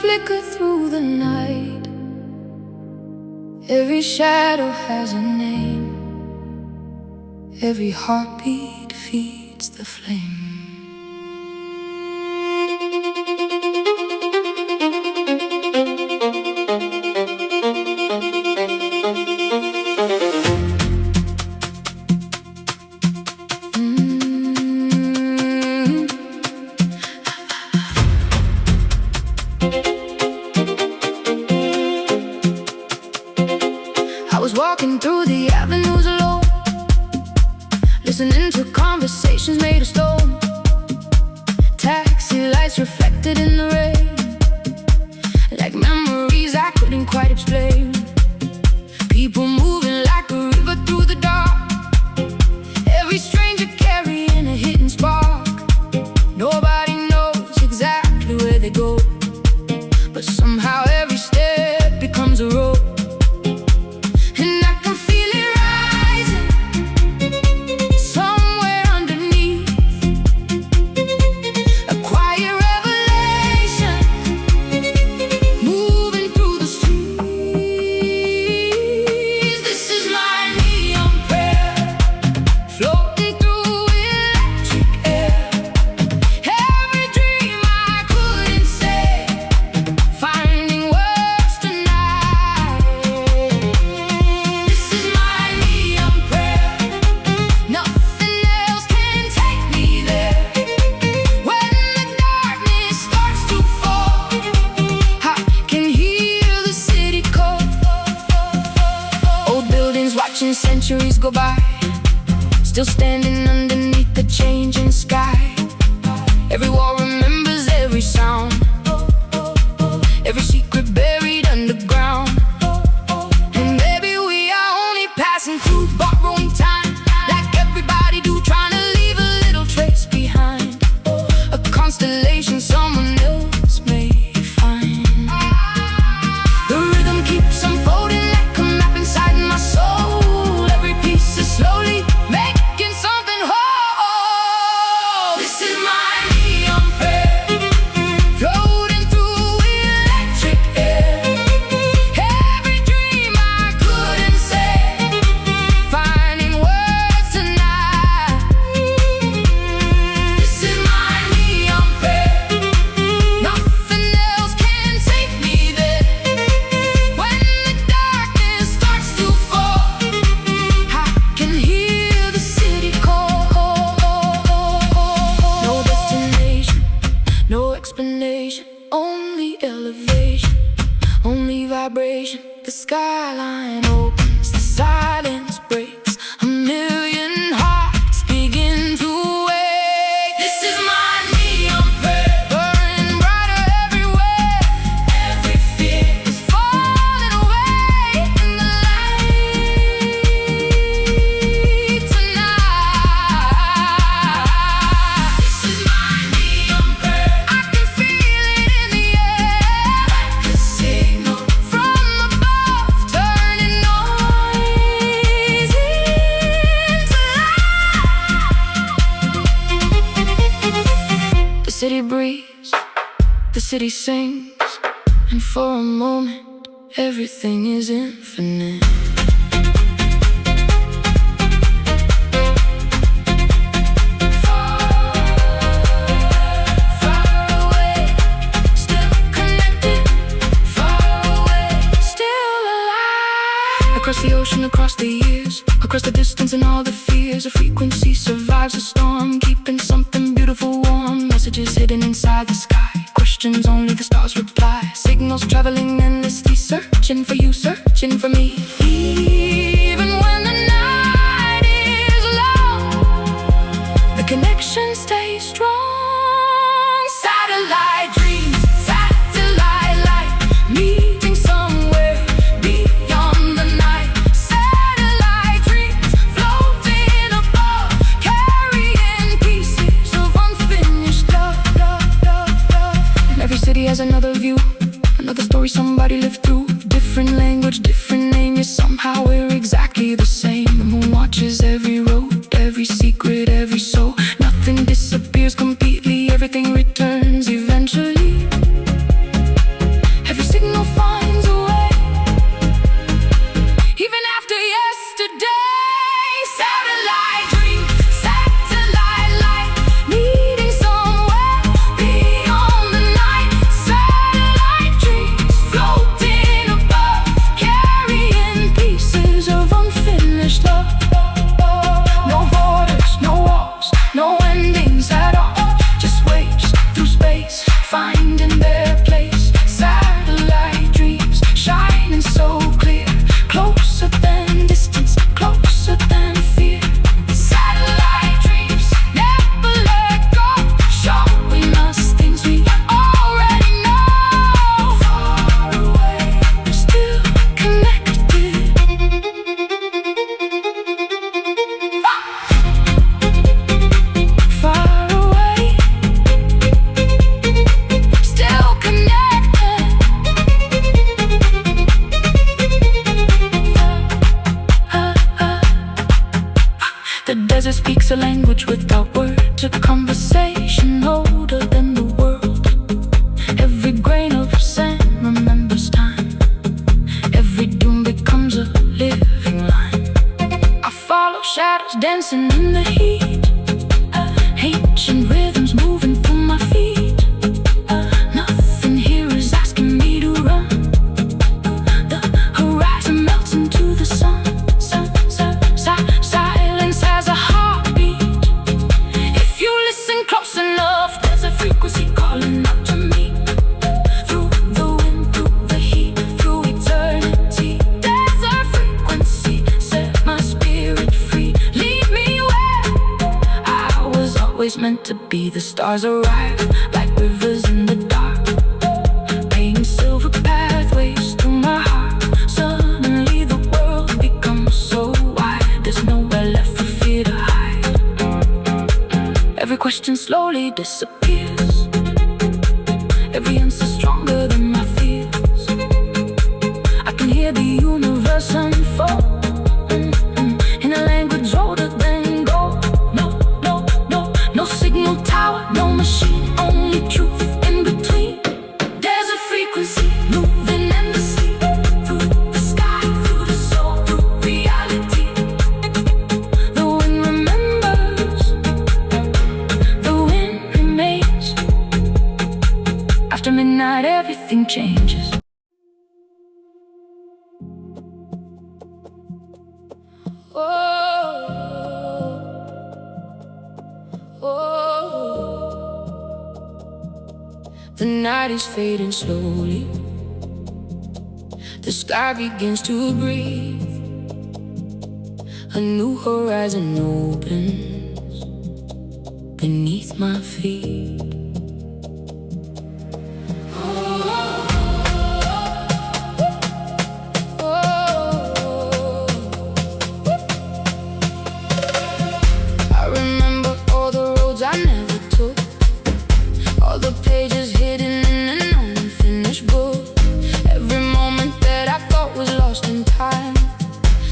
flicker through the night. Every shadow has a name. Every heartbeat feeds the flame. I was walking through the avenues alone, listening to conversations made of stone. Taxi lights reflected in the rain, like memories I couldn't quite explain. People moving like a river through the dark, every stranger carrying a hidden spark. Nobody knows exactly where they go, but somehow every step becomes a road. Centuries go by, still standing underneath the changing sky. Every wall remembers every sound, every secret buried underground. And maybe we are only passing through, borrowing time, like everybody do, trying to leave a little trace behind, a constellation someone else may find. The rhythm keeps unfolding like a map inside my soul, slowly making something whole. This is my neon prayer, floating through electric air. Every dream I couldn't say, finding words tonight. This is my neon prayer, nothing else can take me there. When the darkness starts to fall, can hear the city call. No destination, no explanation, only elevation, only vibration. The skyline opens, the silence breaks, a million hearts begin to wake. This is my neon prayer, burning brighter everywhere. Every fear is falling away in the light tonight. This is my neon prayer, I can feel it in the air, like a signal from above, turning noise into light. The city breathes, the city sings, and for a moment everything is infinite. Across the ocean, across the years, across the distance and all the fears, a frequency survives the storm, keeping something beautiful warm. Messages hidden inside the sky, questions only the stars reply. Signals traveling endlessly, searching for you, searching for me. Even when the night is long, the connection stays strong. Satellite dreams, satellite light, meeting somewhere beyond the night. Satellite dreams floating above, carrying pieces of unfinished love. And every city has another view, another story somebody lived through. Different language, different name, yet somehow we're exactly the same. The moon watches every road, every secret, every soul. Nothing disappears completely, everything returns eventually. that speaks a language without words, a conversation older than the world. Every grain of sand remembers time. Every dune becomes a living line. I follow shadows dancing in the heat, ancient rhythms moving through my feet. Nothing here is asking me to run. The horizon melts into the sun. Silence has a heartbeat. If you listen close enough, there's a frequency calling out to me. Through the wind, through the heat, through eternity. There's a frequency, set my spirit free. Lead me where I was always meant to be. The stars arrive like rivers in the dark, painting silver pathways through my heart. Suddenly the world becomes so wide. There's nowhere left for fear to hide. Every question slowly disappears. Every answer stronger than my fears. I can hear the universe unfold in a language older than gold. No signal tower, no machine, only truth in between. There's a frequency moving endlessly through the sky, through the soul, through reality. The wind remembers, the wind remains. After midnight, everything changes. The night is fading slowly. The sky begins to breathe. A new horizon opens beneath my feet. I remember all the roads I never took, all the pages hidden in an unfinished book. Every moment that I thought was lost in time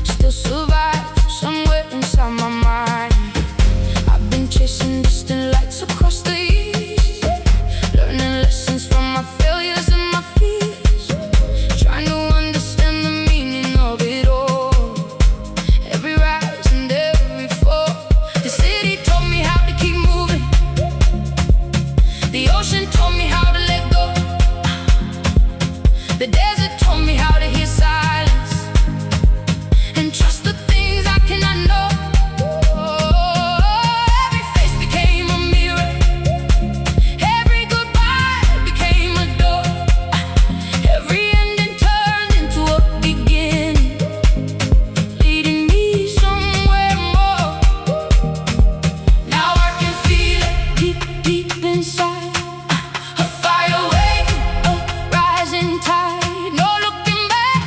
still survives somewhere inside my mind. I've been chasing distant lights across the east, learning lessons from my failures and my fears, trying to understand the meaning of it all. Every rise and every fall. The city taught me how to keep moving. The ocean taught me how to let go. The desert taught me how to hear silence and trust the things I cannot know. Every face became a mirror. Every goodbye became a door. Every ending turned into a beginning, leading me somewhere more. Now I can feel it deep, deep inside. A fire waiting, a rising tide. No looking back,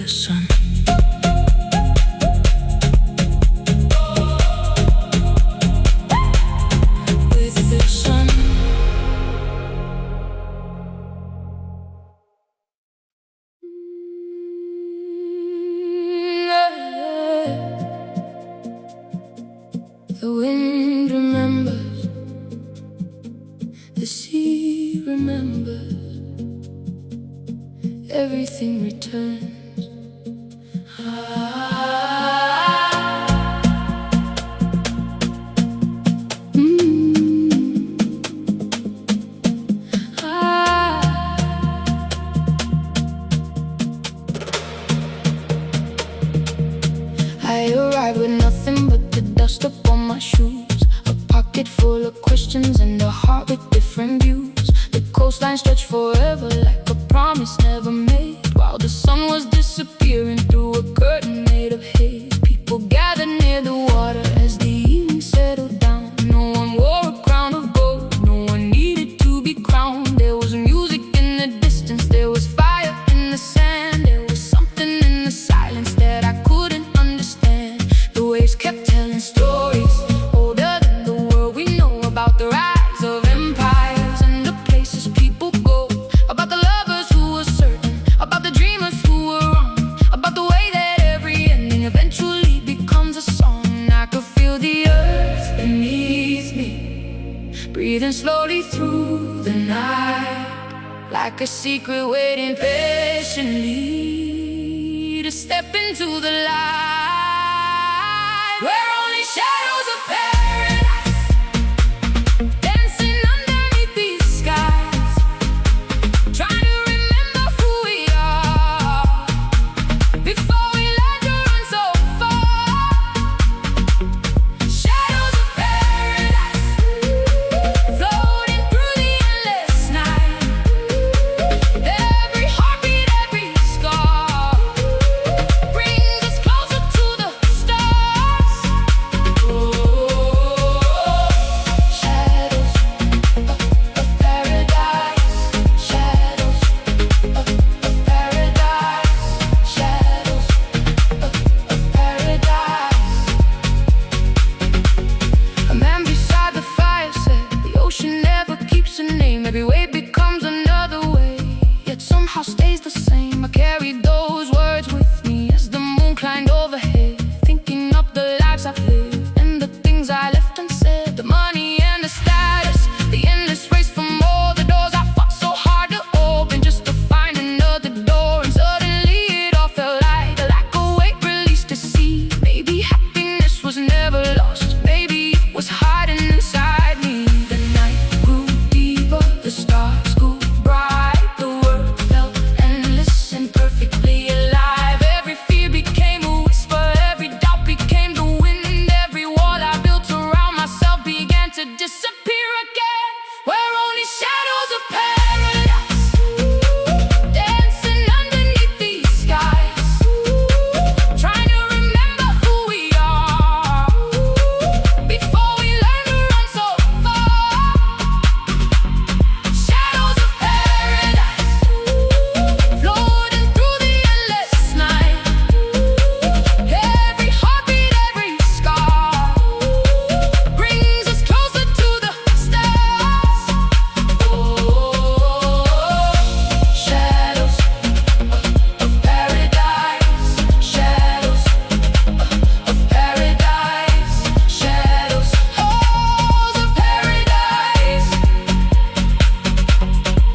the sun. With the sun. The wind remembers, the sea remembers, everything returns. I arrived with nothing but the dust upon my shoes, a pocket full of questions and a heart with different views. The coastline stretched forever like a promise never made, while the sun was disappearing through a curtain made of haze. People gathered near the water as the evening settled down. No one wore a crown of gold, no one needed to be crowned. There was music in the distance, there was fire in the sand. There was something in the silence that I couldn't understand. The waves kept telling stories older than the world we know, about the rise of empires and the places people go, about the lovers who were certain, about the dreamers who were wrong, about the way that every ending eventually becomes a song. I could feel the earth beneath me, breathing slowly through the night, like a secret waiting patiently to step into the light. We're only shadows of paradise, dancing underneath these skies, trying to remember who we are before we learn to run so far. Shadows of paradise, floating through the endless night. Every heartbeat, every scar brings us closer to the stars. Shadows of paradise, shadows of paradise, shadows of paradise. A man beside the fire said, the ocean never keeps a name. Every wave becomes another way, yet somehow stays the same. I carried those words with me as the moon climbed overhead, thinking of the lives I've lived and the things I left unsaid. The money and the status, the endless race from all the doors I fought so hard to open, just to find another door. And suddenly it all felt like a weight released to sea. Maybe happiness was never lost, maybe it was hiding inside me. The night grew deeper, the stars grew bright, the world felt endless and perfectly alive. Every fear became a whisper, every doubt became the wind. Every wall I built around myself began to disappear again. We're only shadows of paradise, dancing underneath these skies, trying to remember who we are before we learn to run so far. Shadows of paradise, floating through the endless night. Every heartbeat, every scar brings us closer to the stars. Shadows of paradise, shadows of paradise, shadows of paradise.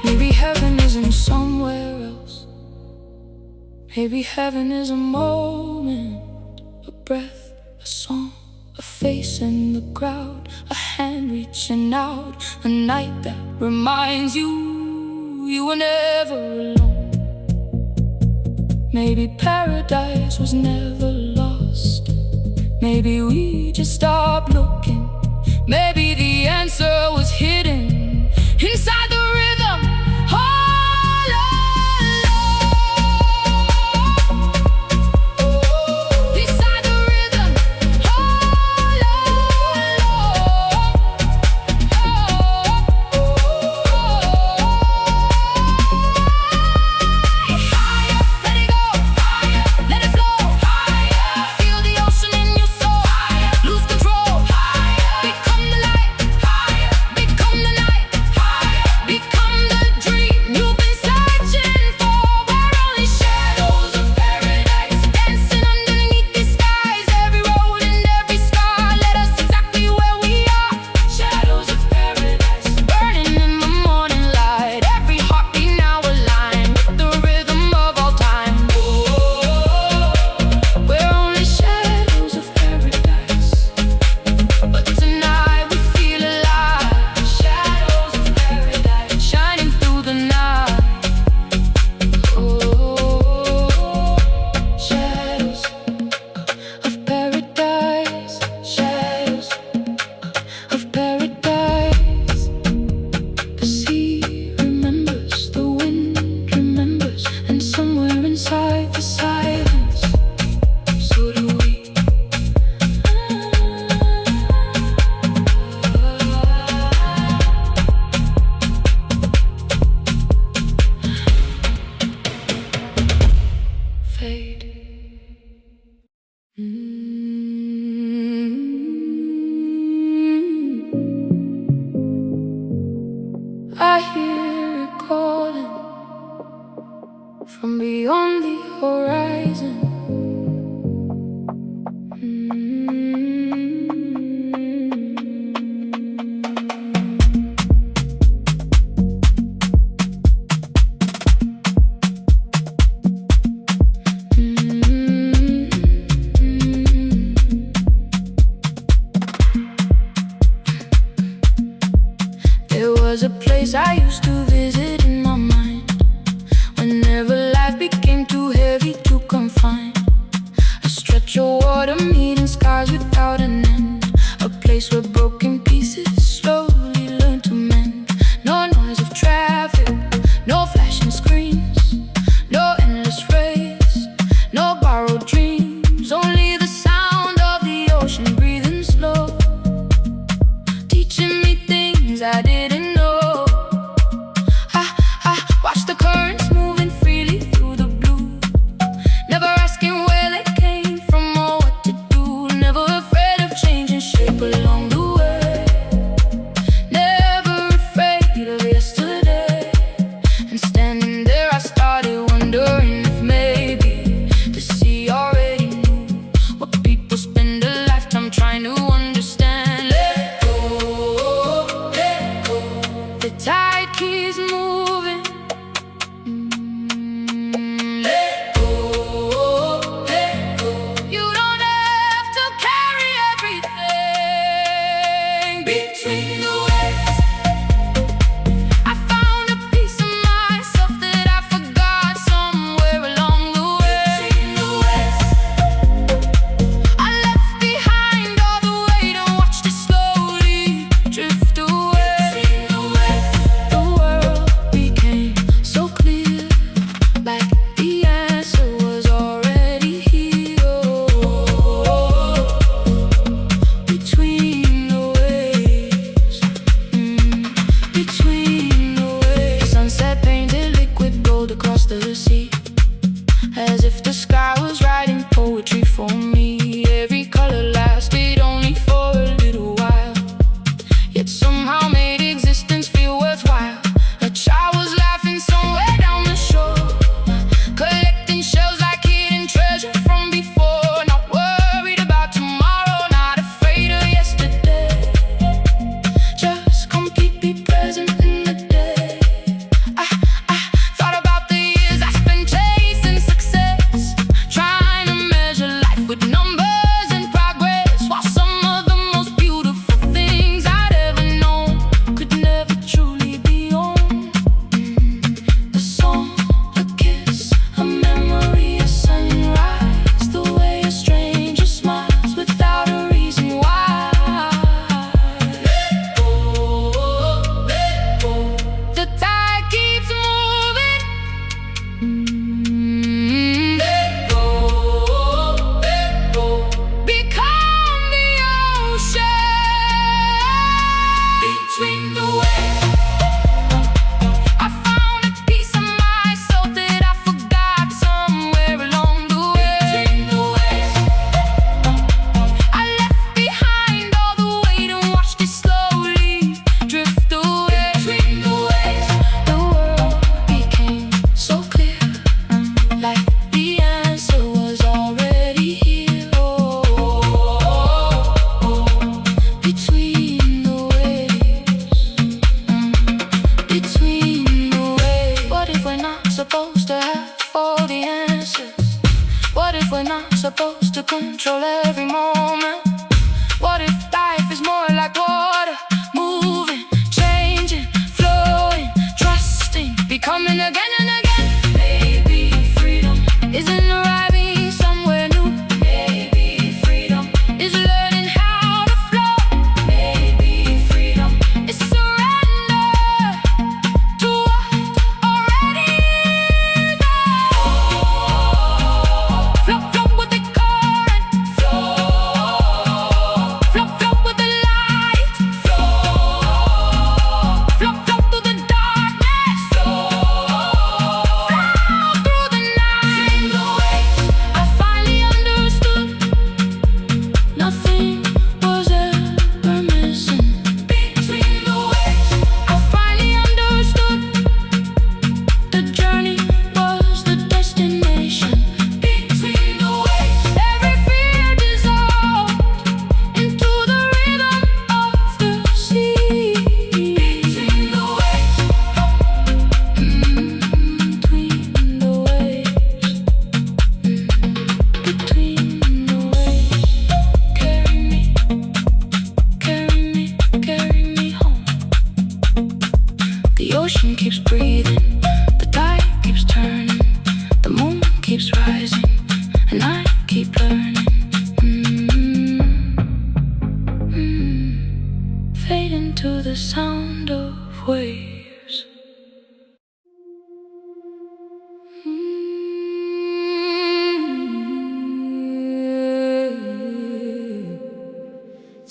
Maybe heaven isn't somewhere else. Maybe heaven is a moment, a breath, a song, a face in the crowd, a hand reaching out, a night that reminds you you were never alone. Maybe paradise was never lost. Maybe we just stopped looking. Maybe the answer was hidden inside the rhythm all along. Beside the rhythm all along. Higher, let it go. Higher, from beyond the horizon. There was a place I used to visit in my mind, whenever life became too heavy to confine. A stretch of water meeting skies without an end, a place where broken pieces slowly learn to mend. No noise of traffic, no flashing screens, no endless race, no borrowed dreams, only the sound of the ocean breathing slow, teaching me things I didn't know. I watched the currents moving freely through the blue, never asking where they came from or what to do, never afraid of changing shape along the way, never afraid of yesterday. And standing there I started wondering if maybe the sea already knew what people spend a lifetime trying to understand. Let go, let go. The tide keeps moving. Let go, let go. You don't have to carry everything between the waves. I found a piece of myself that I forgot somewhere along the way. Between the waves, I left behind all the weight and watched it slowly drift away. Between the waves, the world became so clear, like the answer was already here. Between the waves, between the waves. The sunset painted liquid gold across the sea, as if the sky was writing poetry for me. Every color lasted only for a little while, yet somehow made existence feel worthwhile. A child was laughing somewhere down the shore, collecting shells like hidden treasure from before. Not worried about tomorrow, not afraid of yesterday, just completely present in the day. I thought about the years I spent chasing success, trying to measure life with numbers and progress, while some of the most beautiful things I'd ever known could never truly be owned. A song, a kiss, a memory, a sunrise, the way a stranger smiles without a reason why. Let go, let go. The tide keeps moving. Let go, let go. Become the ocean between the waves. I found a piece of myself that I forgot somewhere along the way. Between the waves, I left behind all the weight and watched it slowly drift away. Between the waves, the world became so clear, like the answer was already here. Between the waves, between the waves. What if we're not supposed to have all the answers? What if we're not supposed to control every moment? What if life is more like water, moving, changing, flowing, trusting, becoming again and again? Maybe freedom isn't arriving somewhere new. Maybe freedom is learning how to flow. Maybe freedom is surrender to what already is there. Flow, flow with the current. Flow, flow, flow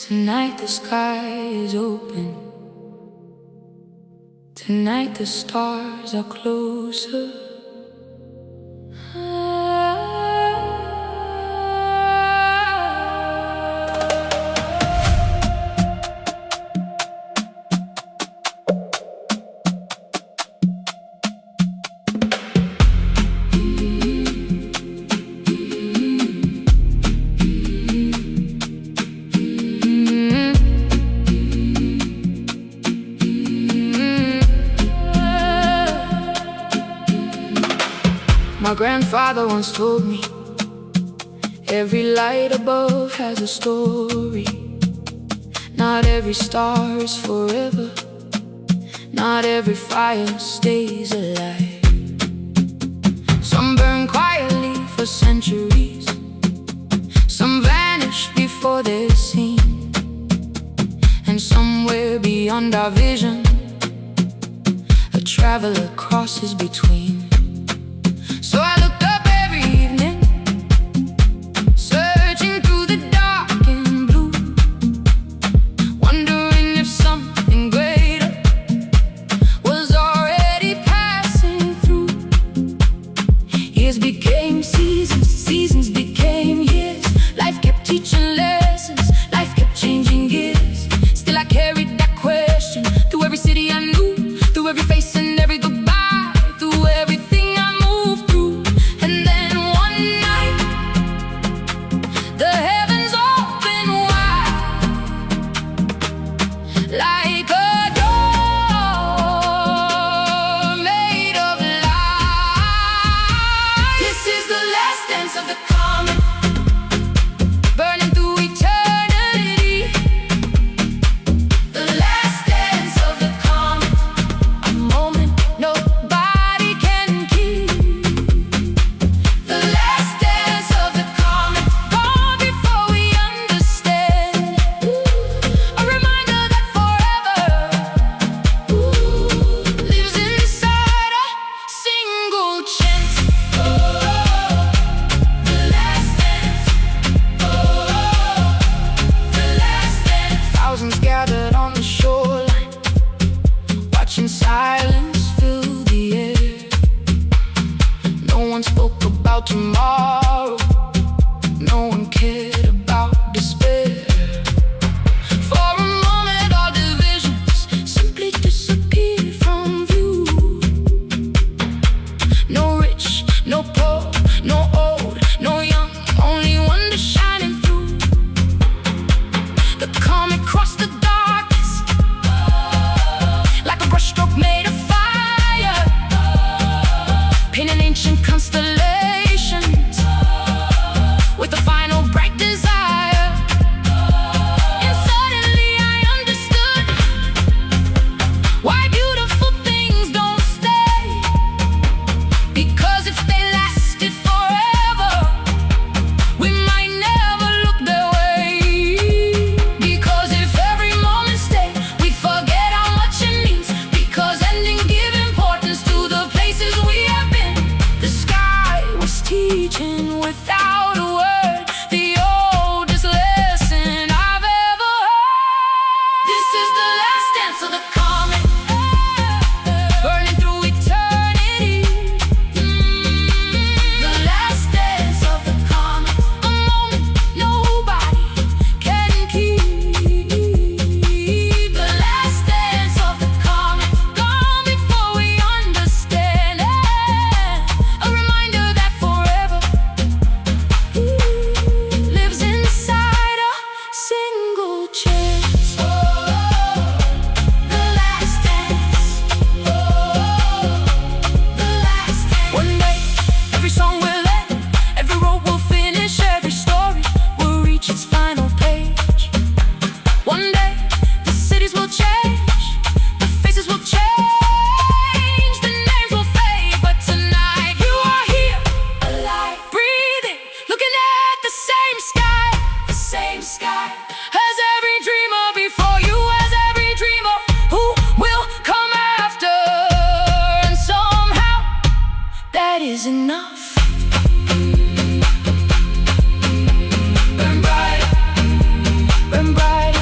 Tonight the sky is open. Tonight the stars are closer. My grandfather once told me, every light above has a story. Not every star is forever. Not every fire stays alive. Some burn quietly for centuries. Some vanish before they're seen. And somewhere beyond our vision, a traveler crosses between. So I looked up every evening, searching through the dark and blue, wondering if something greater was already passing through. Years became seasons, seasons became years. Life kept teaching lessons, life kept changing gears. Still I carried that question through every city I knew, through every face and every goodbye, through everything I moved through. And then one night, the heavens opened wide, like a door made of light. This is the last dance of the comet, burning through eternity. The last dance of the comet, a moment nobody can keep. The last dance of the comet, gone before we understand. A reminder that forever lives inside a single chance. The last dance. The last dance. Thousands gathered on the shoreline, watching silence fill the air. No one spoke about tomorrow. No one cared about despair. For a moment, all divisions simply disappeared from view. No rich, no poor, no old, no young, only wonder shining through. The comet crossed the darkness, like a brushstroke made of fire, painting ancient constellations with a final bright desire. And suddenly I understood why beautiful things don't stay. Because if they lasted forever, we might never look their way. Because if every moment stayed, we forget how much it means. Because endings give importance to the places we have been. The sky was teaching without a word, the oldest lesson I've ever heard. This is the last dance of the comet, burning through eternity. The last dance of the comet, a moment nobody can keep. The last dance of the comet, gone before we understand. A reminder that forever lives inside a single chance. The last dance. The last dance. One day, every song will end, every road will finish, every story will reach its final page. One day, the cities will change, the faces will change, the names will fade, but tonight you are here, alive, breathing, looking at the same sky, as every dreamer before you, as every dreamer who will come after, and somehow that is enough. Burn bright, burn bright.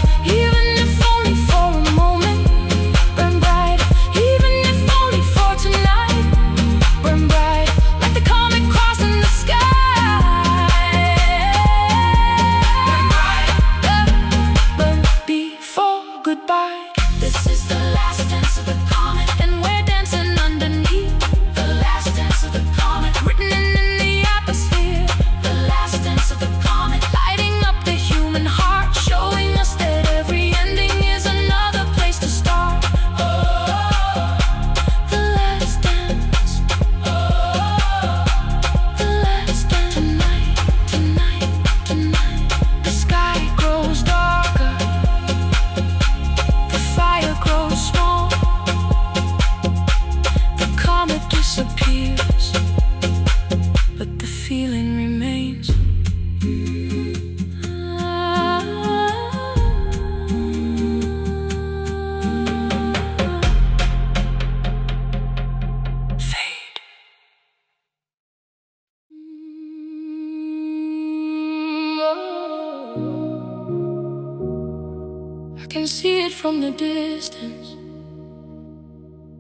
can see it from the distance.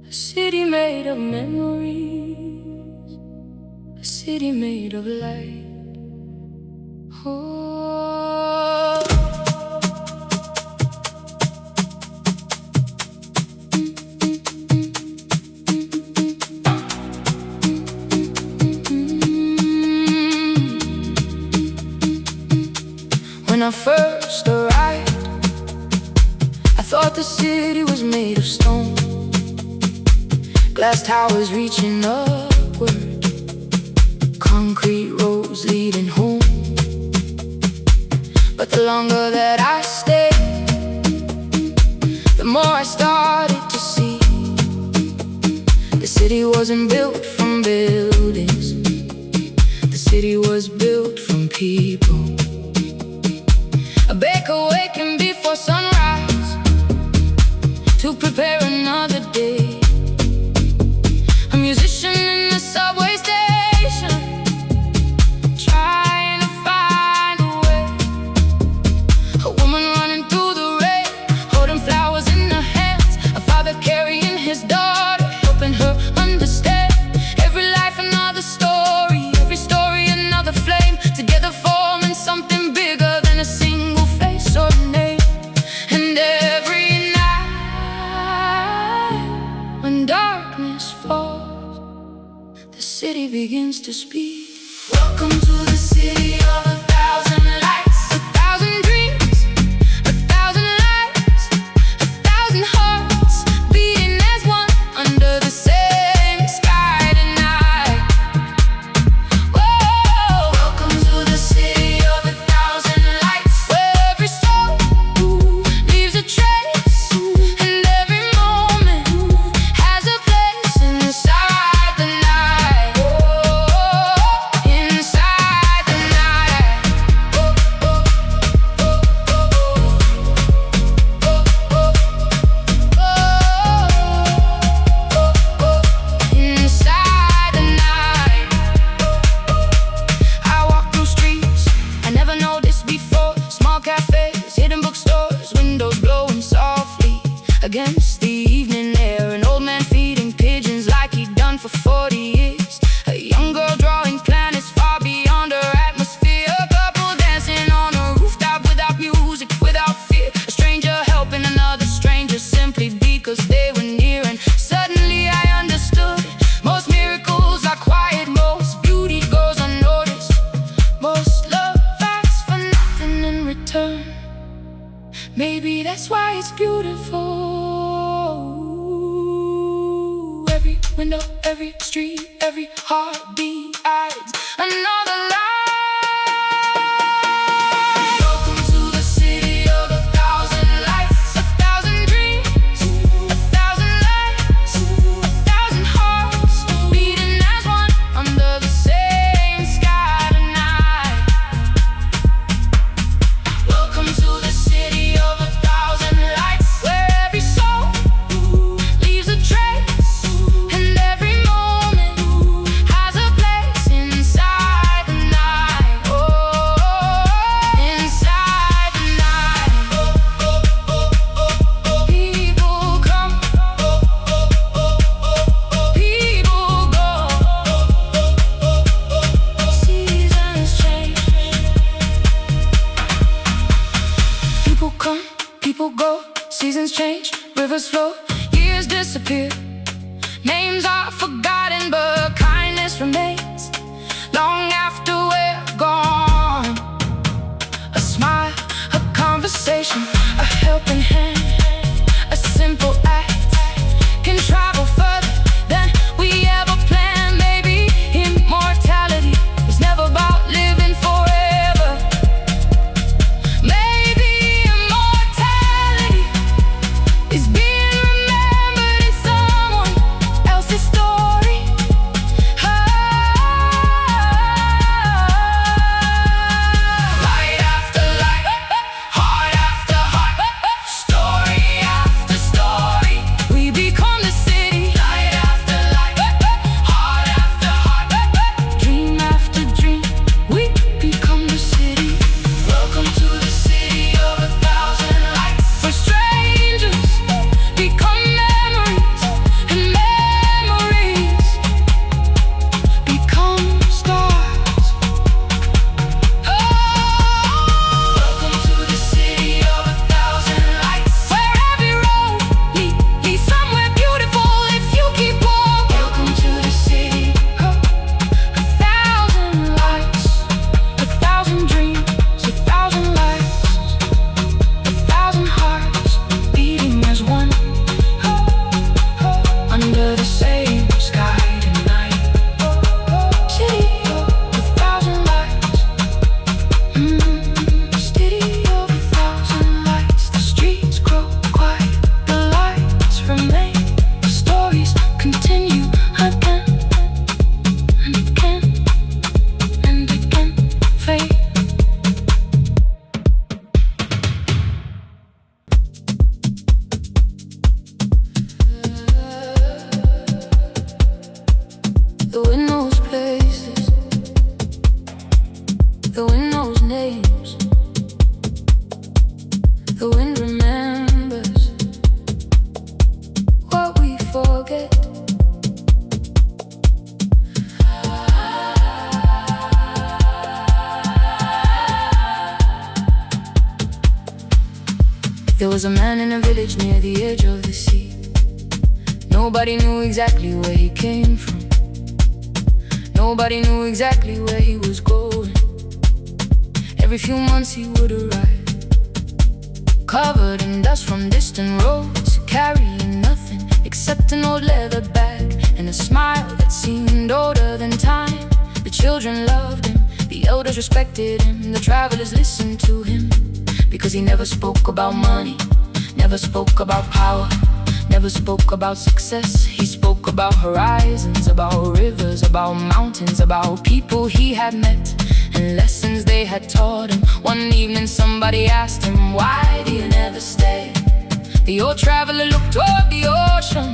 A city made of memories, a city made of light. Oh. When I first arrived, I thought the city was made of stone, glass towers reaching upward, concrete roads leading home. But the longer that I stayed, the more I started to see the city wasn't built from buildings, the city was built from people. A baker waking before sunrise to prepare another day, a musician in the subway station trying to find a way, a woman running through the rain holding flowers in her hands, a father carrying his daughter helping her understand. Every life another story, every story another flame, together forming something bigger than a single face or name. And every night when darkness falls, the city begins to speak. Welcome to the city of 1,000 lights, 1,000 dreams, 1,000 lives, 1,000 hearts beating as one under the same sky tonight. Whoa. Welcome to the city of 1,000 lights, where every soul leaves a trace, and every moment has a place inside the night. Inside the night. Inside the night. I walk through streets I never noticed before, small cafes, hidden bookstores, windows glowing softly against the evening air. An old man feeding pigeons like he'd done for 40 years. A young girl drawing planets far beyond her atmosphere. A couple dancing on a rooftop without music, without fear. A stranger helping another stranger simply because they were near. And suddenly I understood, most miracles are quiet, most beauty goes unnoticed, most love asks for nothing in return. Maybe that's why it's beautiful. Every window, every street, every heartbeat adds another light. Welcome to the city of 1,000 lights, 1,000 dreams, 1,000 lives, 1,000 hearts beating as one under the same sky tonight. Welcome to the city of 1,000 lights, where every soul leaves a trace, and every moment has a place inside the night. Oh, inside the night. People come, people go, seasons change. People come, people go, seasons change, rivers flow, years disappear, names are forgotten, but kindness remains long after we're gone. A smile, a conversation, a helping hand, a simple act can travel further than we ever planned. Maybe immortality was never about living forever. Maybe immortality is being remembered in someone else's story. There was a man in a village near the edge of the sea. Nobody knew exactly where he came from. Nobody knew exactly where he was going. Every few months he would arrive, covered in dust from distant roads, carrying nothing except an old leather bag and a smile that seemed older than time. The children loved him, the elders respected him, the travelers listened to him, because he never spoke about money, never spoke about power, never spoke about success. He spoke about horizons, about rivers, about mountains, about people he had met, and lessons they had taught him. One evening somebody asked him, "Why do you never stay?" The old traveler looked toward the ocean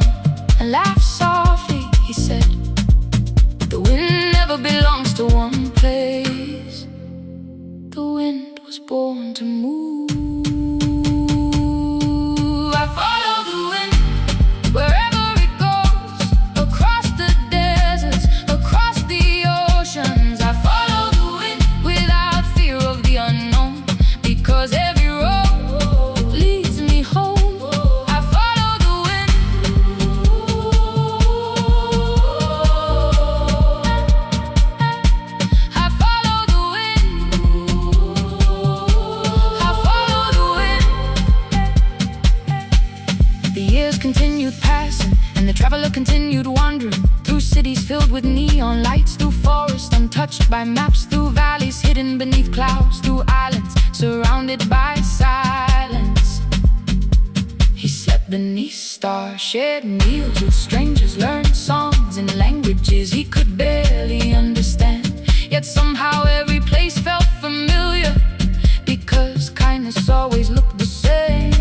and laughed softly. He said, "The wind never belongs to one place. The wind was born to move. I follow the wind wherever it goes, across the deserts, across the oceans. I follow the wind without fear of the unknown, because every road leads me home. I follow the wind. I follow the wind. I follow the wind. The years continued passing, and the traveler continued wandering through cities filled with neon lights, through forests untouched by maps, through valleys hidden beneath clouds, through islands surrounded by silence. He slept beneath stars, shared meals with strangers, learned songs in languages he could barely understand. Yet somehow every place felt familiar, because kindness always looked the same.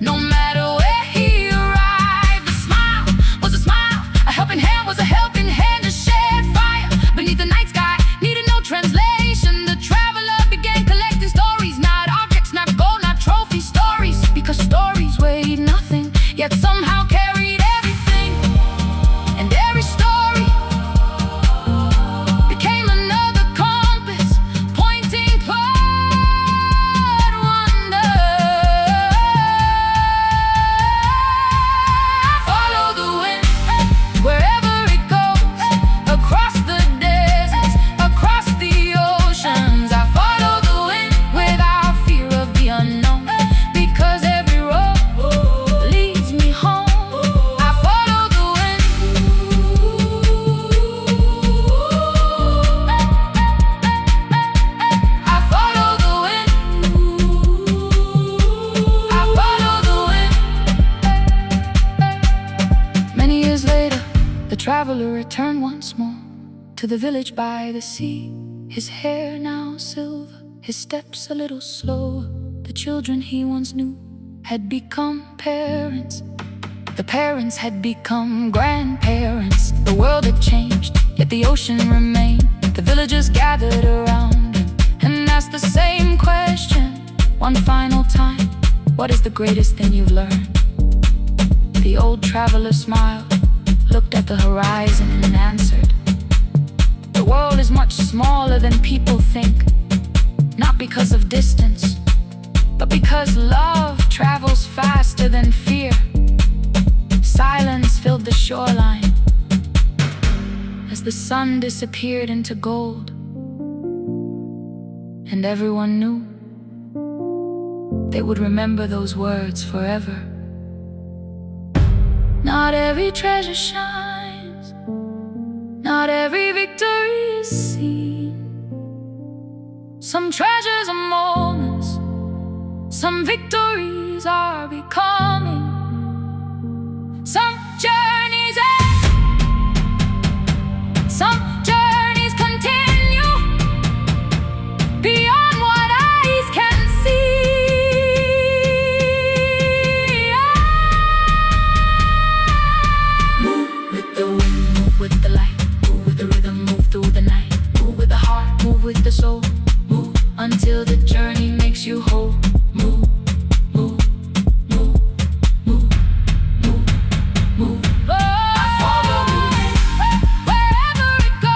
No matter where he arrived, a smile was a smile, a helping hand was a helping hand, a shared fire beneath the night sky needed no translation. The traveler began collecting stories, not objects, not gold, not trophy stories, because stories weighed nothing, yet somehow carried everything. And every story became another compass, pointing toward wonder. Follow the wind wherever it goes, across the deserts, across the oceans. I follow the wind without fear of the unknown, because every road leads me home. I follow the wind. I follow the wind. I follow the wind. Many years later, the traveler returned once more to the village by the sea. His hair now silver, his steps a little slower. The children he once knew had become parents. The parents had become grandparents. The world had changed, yet the ocean remained. The villagers gathered around him and asked the same question one final time: "What is the greatest thing you've learned?" The old traveler smiled, looked at the horizon and answered, "The world is much smaller than people think, not because of distance, but because love travels faster than fear." Silence filled the shoreline as the sun disappeared into gold, and everyone knew they would remember those words forever. Not every treasure shines, not every victory is seen. Some treasures are moments, some victories are becoming. Some journeys end, some journeys continue beyond what eyes can see. Move with the wind, move with the light, move with the rhythm, move through the night, move with the heart, move with the soul, move until the journey makes you whole. Move, move, move, move, move, move. Oh, I follow the wind wherever it goes.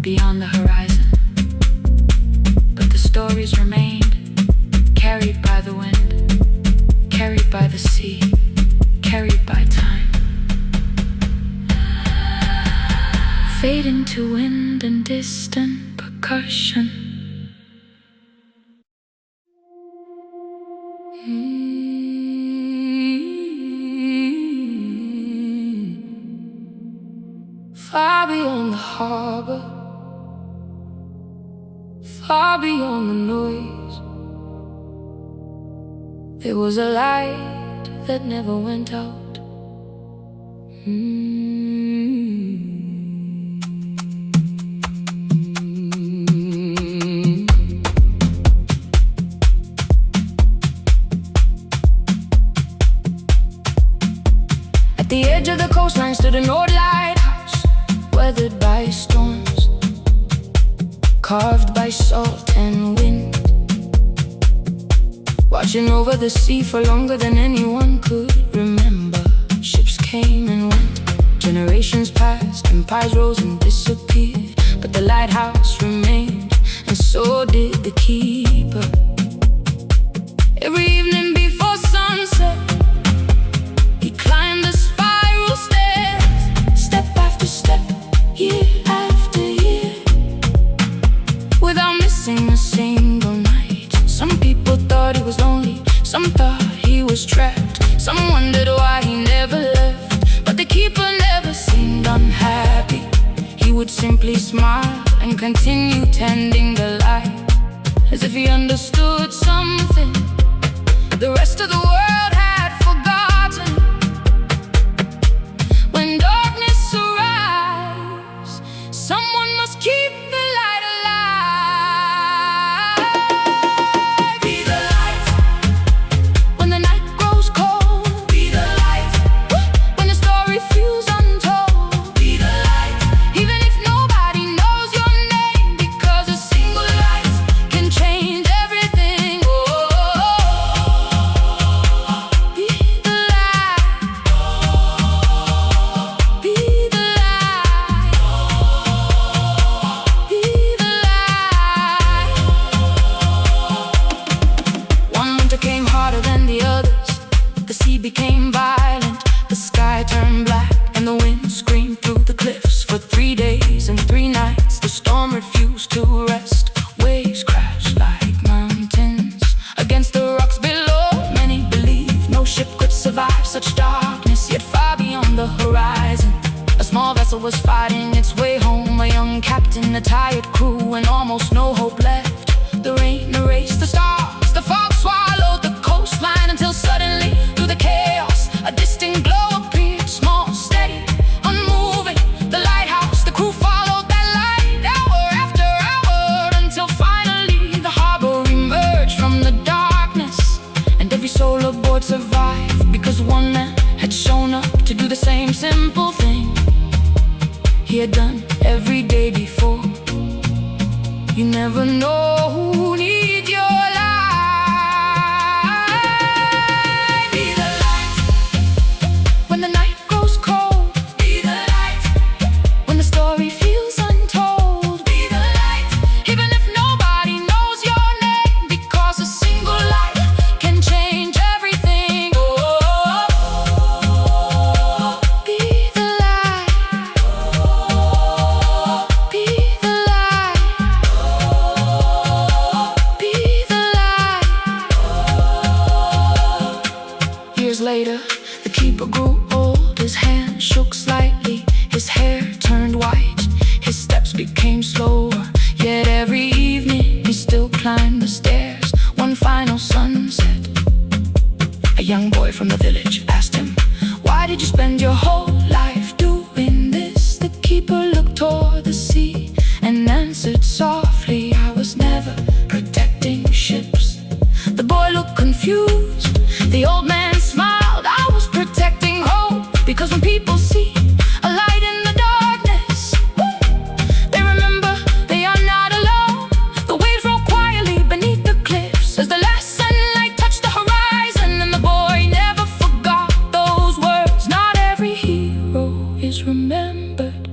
beyond the horizon. But the stories remained, carried by the wind, carried by the sea, carried by time. Fade into wind and distant percussion. Far beyond the harbor, far beyond the noise, there was a light that never went out. At the edge of the coastline stood an old lighthouse, weathered by storms, carved by salt and wind, watching over the sea for longer than anyone could remember. Ships came and went, generations passed, empires rose and disappeared, but the lighthouse remained, and so did the keeper. Every evening before sunset, he climbed the spiral stairs, step after step, year after year, without missing a single night. Some people thought he was lonely, some thought he was trapped, some wondered why he never left, but the keeper never seemed unhappy. He would simply smile and continue tending the light, as if he understood something the rest of the world had forgotten. When darkness arrives, someone must keep the light alive. Be the light when the night grows cold. Be the light when the story feels untold. Be the light even if nobody knows your name, because a single light can change everything. Oh, be the light. Be the light. Be the light. One winter came harder than the others. The sea became violent, the sky turned black, and the wind screamed through the cliffs. For 3 days and 3 nights, the storm refused to rest. Waves crashed like mountains against the rocks below. Many believed no ship could survive such darkness, yet far beyond the horizon, a small vessel was fighting its way home. A young captain, a tired crew, and almost no hope left. The rain erased the stars, the fog swallowed the coastline, until suddenly, through the chaos, a distant glow appeared, small, steady, unmoving. The lighthouse, the crew followed that light, hour after hour, until finally the harbor emerged from the darkness, and every soul aboard survived, because one man had shown up to do the same simple thing he had done every day before. You never know who needs your light. Be the light when the night grows cold. Be the light when the story feels untold. Be the light even if nobody knows your name, because a single light can change everything. Oh, be the light. Be the light. Be the light. Years later, the keeper grew old. His hand shook slightly, his hair turned white, his steps became slower. Yet every evening he still climbed the stairs. One final sunset, a young boy from the village asked him, "Why did you spend your whole life doing this?" The keeper looked toward the sea and answered softly, "I was never protecting ships." The boy looked confused. The old man smiled, "I was protecting hope, because when people see a light in the darkness, they remember they are not alone." The waves roll quietly beneath the cliffs as the last sunlight touched the horizon, and the boy never forgot those words. Not every hero is remembered,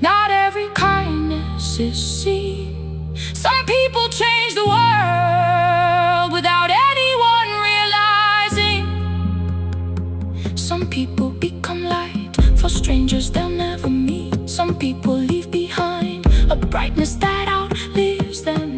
not every kindness else is seen. Some people change the world without anyone realizing. Some people become light for strangers they'll never meet. Some people leave behind a brightness that outlives them.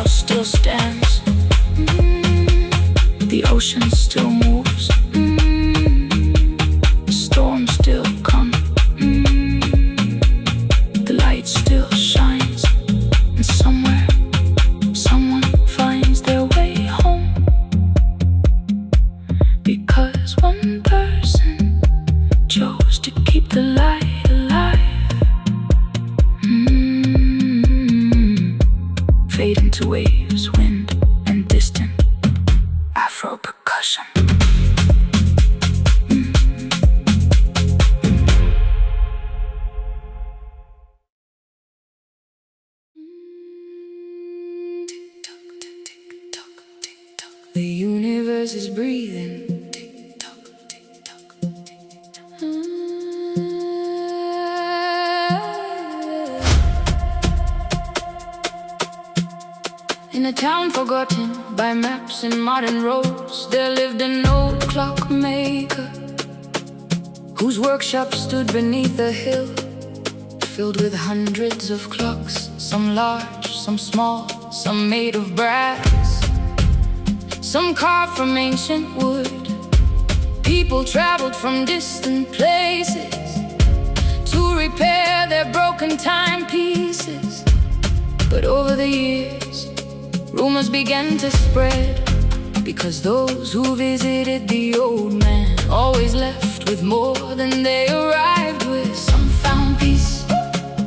Still stands, the ocean still moves, the storm still comes, the light still shines, and somewhere, someone finds their way home. Because one person chose to keep the light alive. Fade into waves, wind, and distant Afro percussion. The universe is breathing. Tick-tock, tick-tock, tick-tock. In a town forgotten by maps and modern roads, there lived an old clockmaker whose workshop stood beneath a hill, filled with hundreds of clocks, some large, some small, some made of brass, some carved from ancient wood. People traveled from distant places to repair their broken timepieces. But over the years, rumors began to spread, because those who visited the old man always left with more than they arrived with. Some found peace,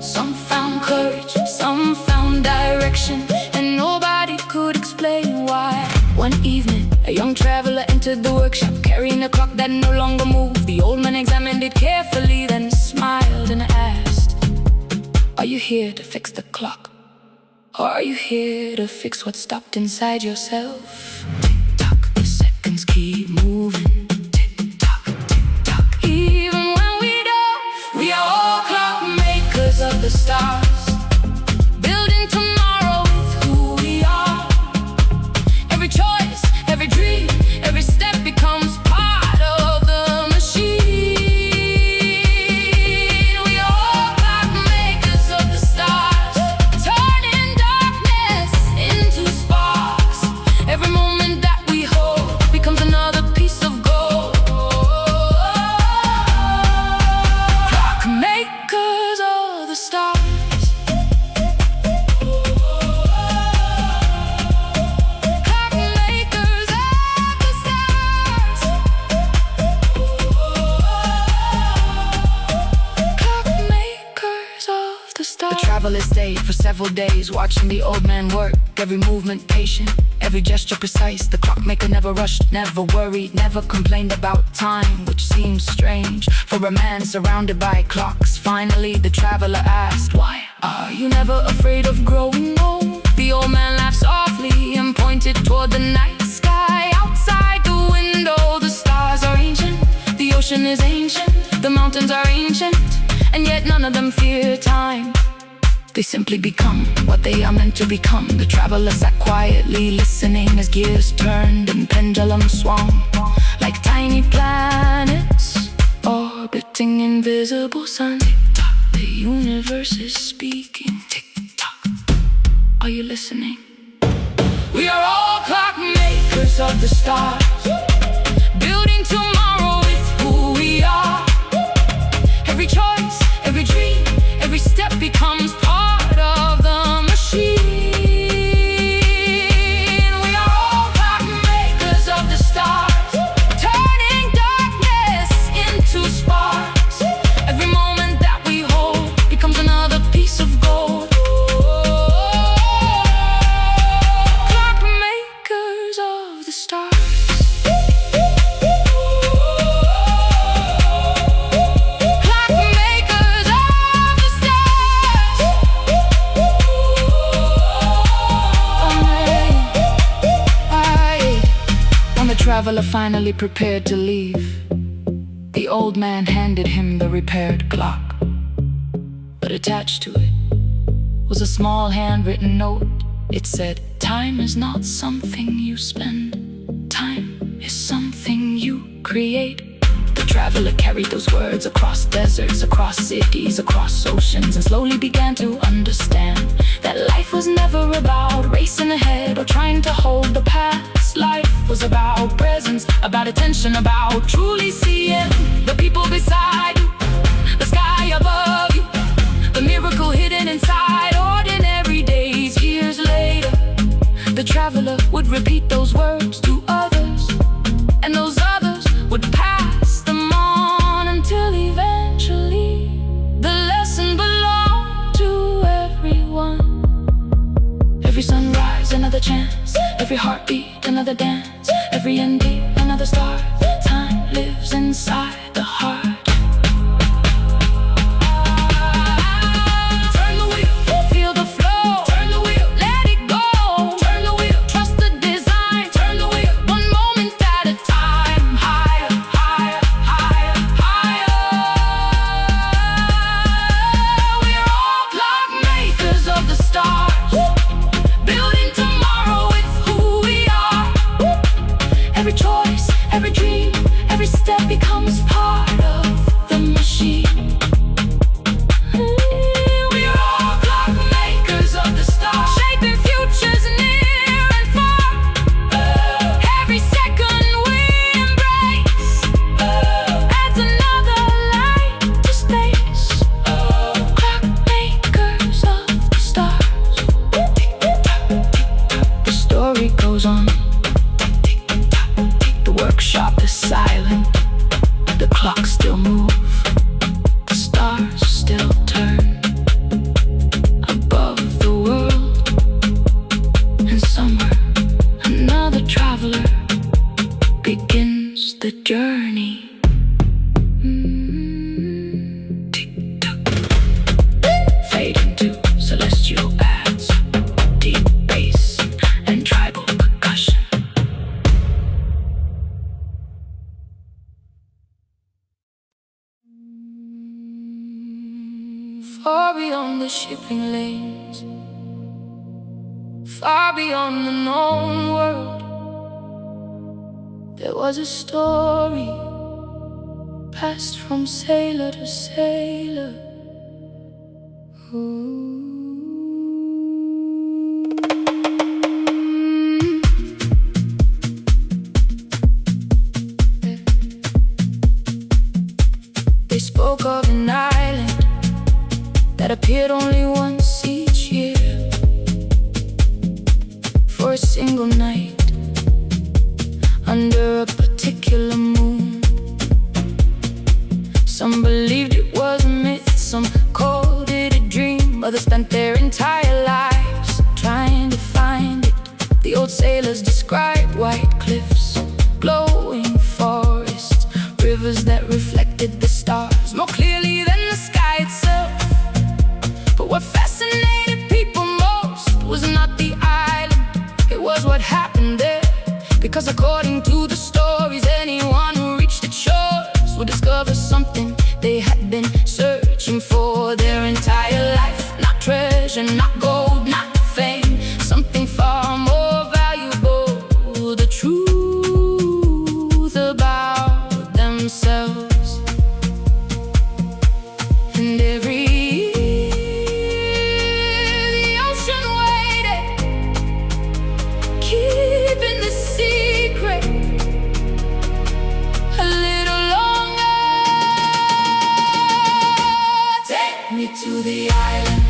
some found courage, some found direction, and nobody could explain why. One evening, a young traveler entered the workshop, carrying a clock that no longer moved. The old man examined it carefully, then smiled and asked, "Are you here to fix the clock? Or are you here to fix what stopped inside yourself?" Tick-tock, the seconds keep moving. Tick-tock, tick-tock. Even when we don't, we are all clock makers of the stars, building tomorrow with who we are. Every choice, every dream, every step becomes part of the machine. We are all clock makers of the stars, turning into sparks. Every moment that we hold becomes another piece of gold. Clock makers of the stars. Clock makers of the stars. Clock makers of the stars. The traveler stayed for several days, watching the old man work. Every movement patient, every gesture precise. The clockmaker never rushed, never worried, never complained about time, which seems strange for a man surrounded by clocks. Finally, the traveler asked, "Why are you never afraid of growing old?" The old man laughed softly and pointed toward the night sky. Outside the window, the stars are ancient, the ocean is ancient, the mountains are ancient, and yet none of them fear time. They simply become what they are meant to become. The traveler sat quietly listening as gears turned and pendulums swung, like tiny planets orbiting invisible sun. Tick-tock, the universe is speaking. Tick-tock, are you listening? We are all clock makers of the stars. stars. Clockmakers of the stars. When the traveler finally prepared to leave, the old man handed him the repaired clock. But attached to it was a small handwritten note. It said, "Time is not something you spend. Time is something you create." The traveler carried those words across deserts, across cities, across oceans, and slowly began to understand that life was never about racing ahead or trying to hold the past. Life was about presence, about attention, about truly seeing the people beside you, the sky above you, the miracle hidden inside ordinary days. Years later, the traveler would repeat those words to others, and those others would pass them on until eventually the lesson belonged to everyone. Every sunrise, another chance. Every heartbeat, another dance. Every ending, another start. Time lives inside the heart. Every choice, every dream, every step becomes part of the machine. We're all clockmakers of the stars, shaping futures near and far. Every second we embrace adds another light to space. Clockmakers of the stars. The story goes on. Workshop is silent, the clocks still move, the stars still turn above the world. And somewhere another traveler begins the journey. Tick-tock, fade into celestial ads, deep bass and tribal percussion. Far beyond the shipping lanes, far beyond the known world, there was a story passed from sailor to sailor. They spoke of an island that appeared only once each year, for a single night under a particular moon. Some believed it was a myth, some called it a dream. Others spent their entire lives trying to find it. The old sailors described white cliffs, glowing forests, rivers that reflected the stars more clearly than the sky itself. But what fascinated people most was not the island, it was what happened there. Because according to the stories, anyone who reached its shores would discover something they had been searching for their entire life. Not treasure, not gold, not fame, something far more valuable, the truth about themselves. And every to the island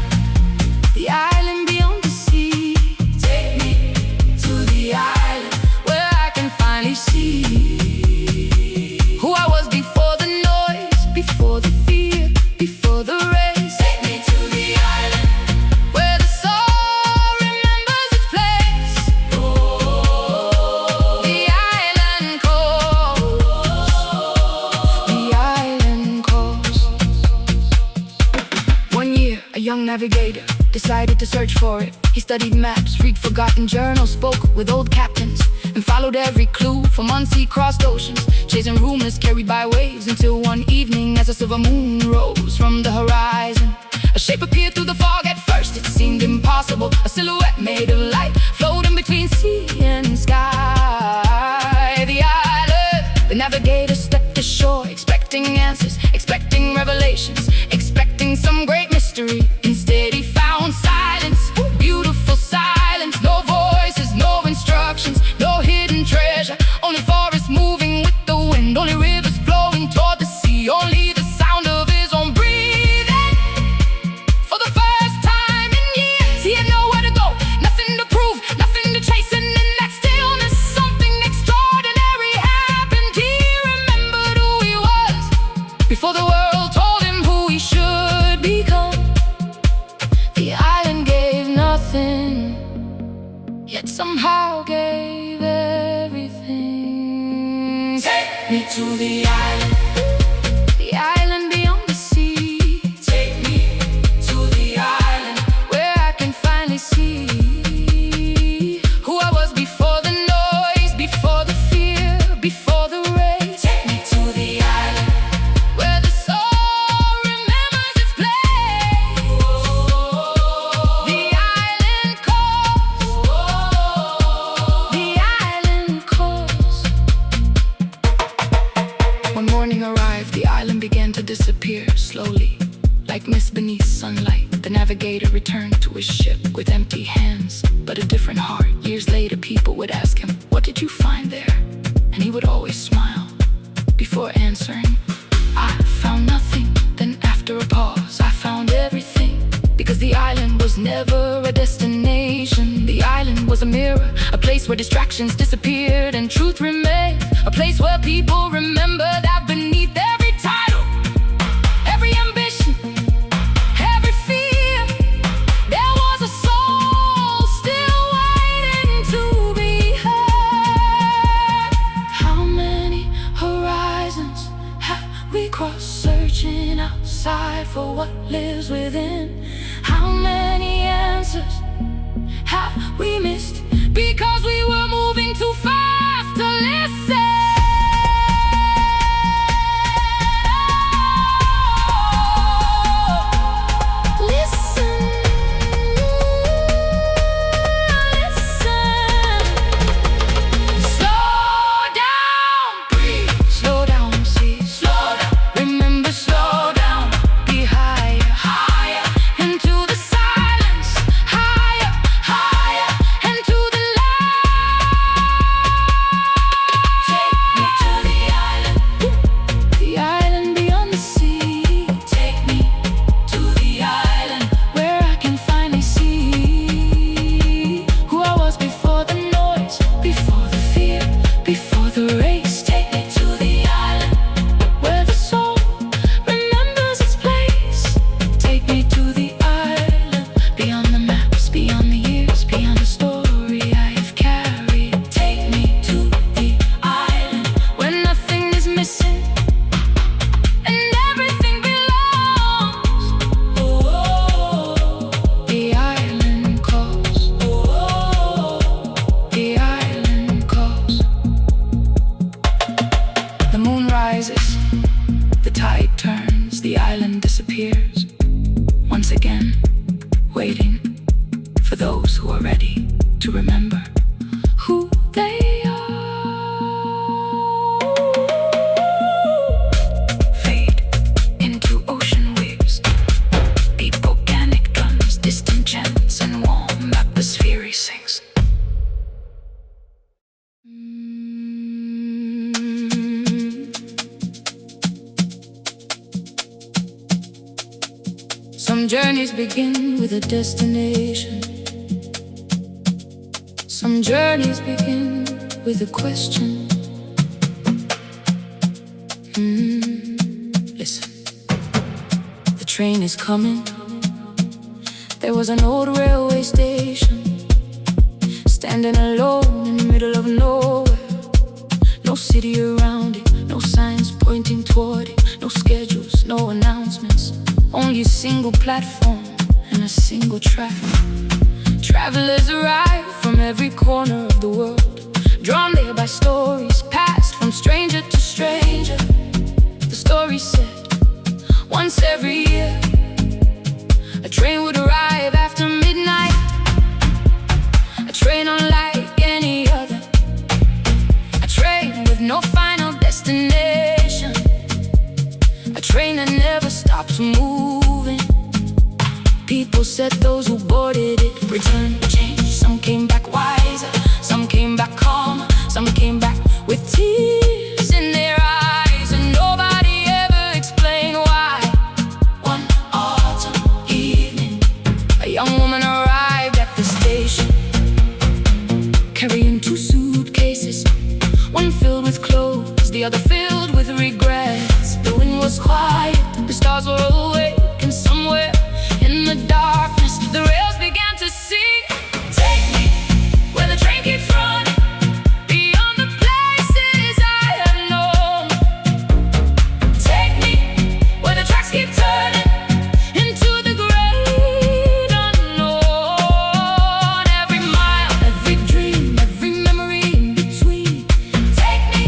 decided to search for it. He studied maps, read forgotten journals, spoke with old captains, and followed every clue. For months he crossed oceans, chasing rumors carried by waves, until one evening, as a silver moon rose from the horizon, a shape appeared through the fog. At first it seemed impossible, a silhouette made of light, floating between sea and sky. The island, the navigator stepped ashore, expecting answers, expecting revelations, expecting some great mystery. Instead he found silence, beautiful silence. No voices, no instructions, no hidden treasure. Only forests moving with the wind, only rivers flowing toward the sea, only the sound of his own breathing. For the first time in years, he had nowhere to go, nothing to prove, nothing to chase. And in that stillness, something extraordinary happened. He remembered who he was before the world told him who he should become. The island gave nothing, yet somehow gave everything. Take me to the island beyond the sea. Take me to the island where I can finally see who I was before the noise, before the fear, before the race. Take me to the island where the soul remembers its place. The island calls. The island calls. One morning arrived, the island began to disappear slowly, like mist beneath sunlight. The navigator returned to his ship with empty hands, but a different heart. Years later, people would ask him, "What did you find there?" And he would always smile before answering, "I found nothing." Then after a pause, "I found everything." Because the island was never a destination. The island was a mirror, a place where distractions disappeared and truth remained. A place where people remember that beneath every title, every ambition, every fear, there was a soul still waiting to be heard. How many horizons have we crossed, searching outside for what lives within? How many answers have we missed because we were moving too fast to listen? Listen, listen. Slow down, breathe. Slow down, see. Slow down. Remember, slow down. Be higher, higher, into the silence. Higher, higher, into the light. Take me to the island. The island beyond the sea. Take me to the island where I can finally see who I was before the noise, before the fear, before the race. Take me to the island where the soul remembers its place. Take me to the island beyond the maps, beyond the years, beyond the story I have carried. Take me to the island where nothing is missing and everything belongs. The island calls. The island calls. The moon rises, the tide turns, the island disappears. Once again, waiting for those who are ready to remember who they are. Fade into ocean waves, beat volcanic drums, distant chants and warm atmosphere he sings. Some journeys begin with a destination. Some journeys begin with a question. Listen, the train is coming. There was an old railway station, standing alone in the middle of nowhere. No city around it, no signs pointing toward it, no schedules, no announcements, only a single platform and a single track. Travelers arrive from every corner of the world, drawn there by stories passed from stranger to stranger. The story said, once every year, a train would arrive after midnight. A train unlike any other, a train with no final destination, a train that never stops moving. People said those who boarded it returned changed. Some came back wiser, some came back calmer, some came back with tears in their eyes, and nobody ever explained why. One autumn evening, a young woman arrived at the station, carrying 2 suitcases, one filled with clothes, the other filled with regrets. The wind was quiet, the stars were awake, and somewhere in the darkness, the rails began to sing. Take me where the train keeps running, beyond the places I have known. Take me where the tracks keep turning, into the great unknown. Every mile, every dream, every memory in between. Take me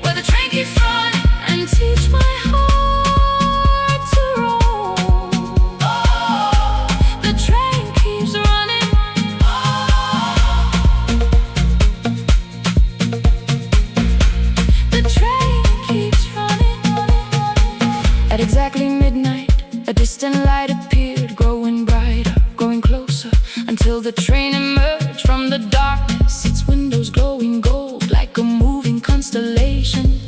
where the train keeps running, and teach my heart to roam. The train keeps running. The train keeps running. At exactly midnight, a distant light appeared, growing brighter, growing closer, until the train emerged from the darkness, its windows glowing gold like a moving constellation.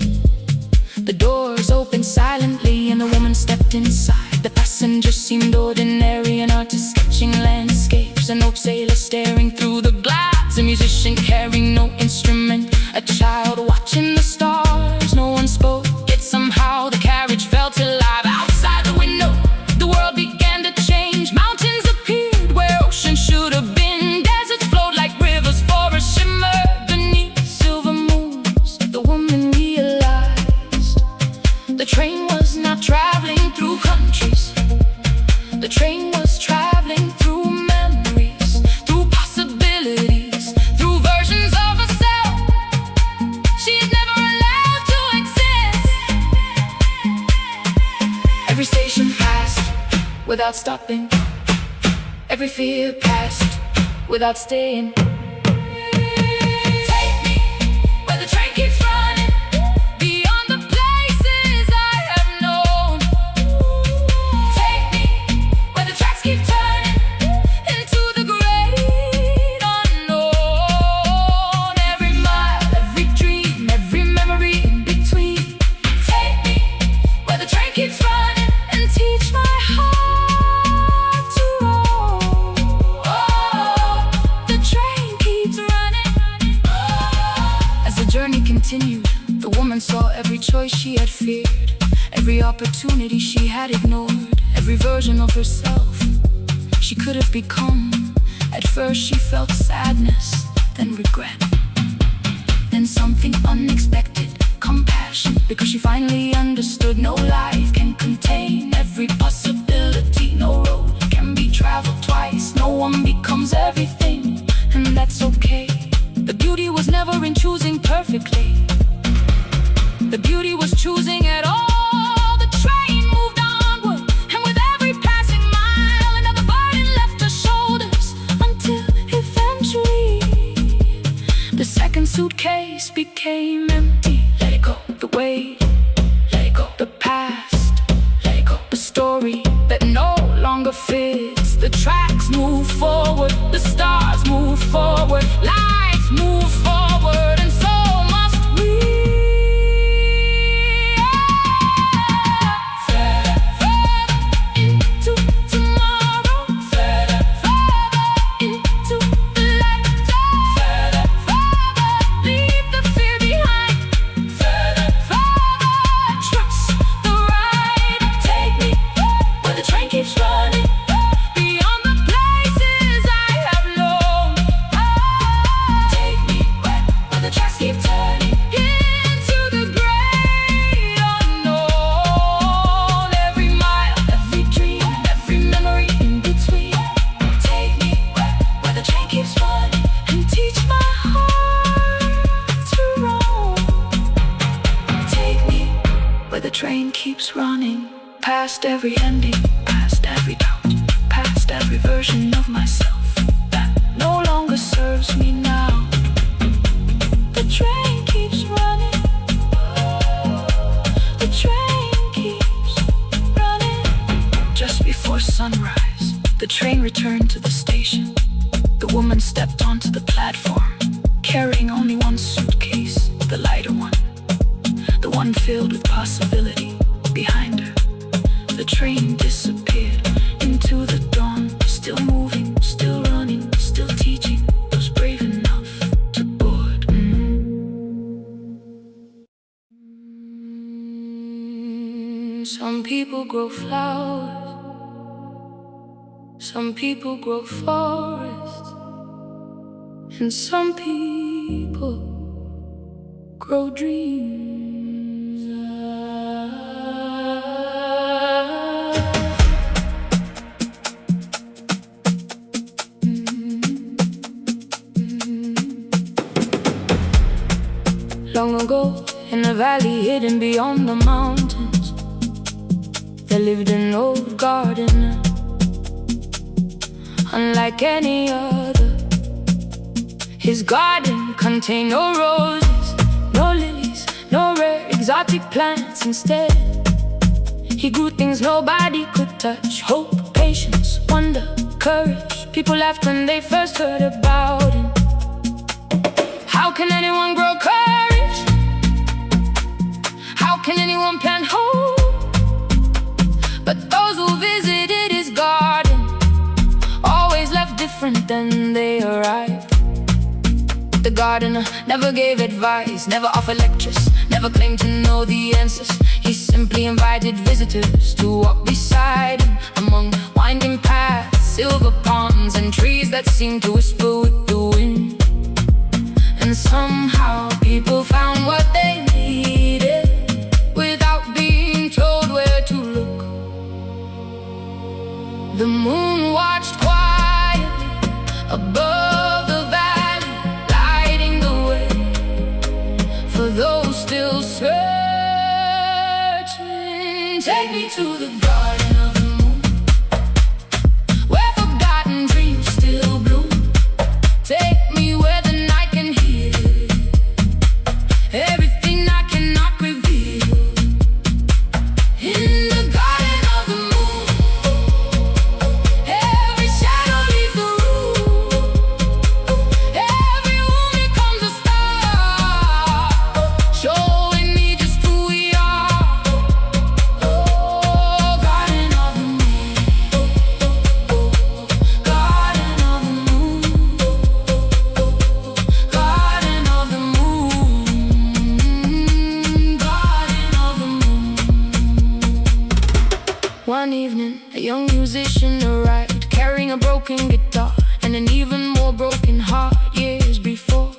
The doors opened silently and the woman stepped inside. The passengers seemed ordinary, an artist sketching landscapes, an old sailor staring through the glass, a musician carrying no instrument, a child watching the stars. No one spoke, yet somehow the carriage felt alive. Outside the window, the world began to change. Mountains appeared where oceans should have been. Deserts flowed like rivers, forests shimmered beneath silver moons. The woman realized the train was not traveling through countries. The train was traveling through memories, through possibilities, through versions of herself she had never allowed to exist. Every station passed without stopping, every fear passed without staying. Take me where the train keeps running, beyond the places I have known. Take me where the tracks keep turning, into the great unknown. Every mile, every dream, every memory in between. Take me where the train keeps running, and teach my heart to roam. The train keeps running. As the journey continued, the woman saw every choice she had feared, every opportunity she had ignored, every version of herself she could have become. At first she felt sadness, then regret, then something unexpected, compassion, because she finally understood no life can contain every possibility. No road can be traveled twice, no one becomes everything, and that's okay. The beauty was never in choosing perfectly, the beauty was choosing at all. The train moved onward, and with every passing mile, another burden left her shoulders, until eventually the second suitcase became empty. Let it go, the weight, let it go, the past, let it go, the story that no longer fits. The tracks move forward, the stars move forward, lives move forward, and so must we. Further, further into tomorrow, further, further into the light. Further, further, leave the fear behind. Further, further, trust the ride. Take me where the train keeps running, beyond the places I have known. Take me where train keeps running, past every ending, past every doubt, past every version of myself that no longer serves me now. The train keeps running, the train keeps running. Just before sunrise, the train returned to the station. The woman stepped onto the platform, carrying only one suitcase, the lighter one, the one filled with possibility. Behind her, the train disappeared into the dawn, still moving, still running, still teaching those brave enough to board. Some people grow flowers, some people grow forests, and some people grow dreams. Long ago, in a valley hidden beyond the mountains, there lived an old gardener, unlike any other. His garden contained no roses, no lilies, no rare exotic plants. Instead, he grew things nobody could touch: hope, patience, wonder, courage. People laughed when they first heard about him. How can anyone grow courage? How can anyone plant hope? But those who visited his garden always left different than they arrived. The gardener never gave advice, never offered lectures, never claimed to know the answers. He simply invited visitors to walk beside him among winding paths, silver ponds, and trees that seemed to whisper with the wind. And somehow people found what they needed without being told where to look. The moon watched quietly above the valley, lighting the way for those still searching. Take me to the garden of the moon, where forgotten dreams still bloom. Take me where the night can hear everything I cannot reveal. In the garden of the moon, every shadow leaves the room, every wound becomes a star, showing me just who we are. Oh, garden of the moon, garden of the moon, garden of the moon, garden of the moon. One evening, a young musician arrived, carrying a broken guitar and an even more broken heart. Years before,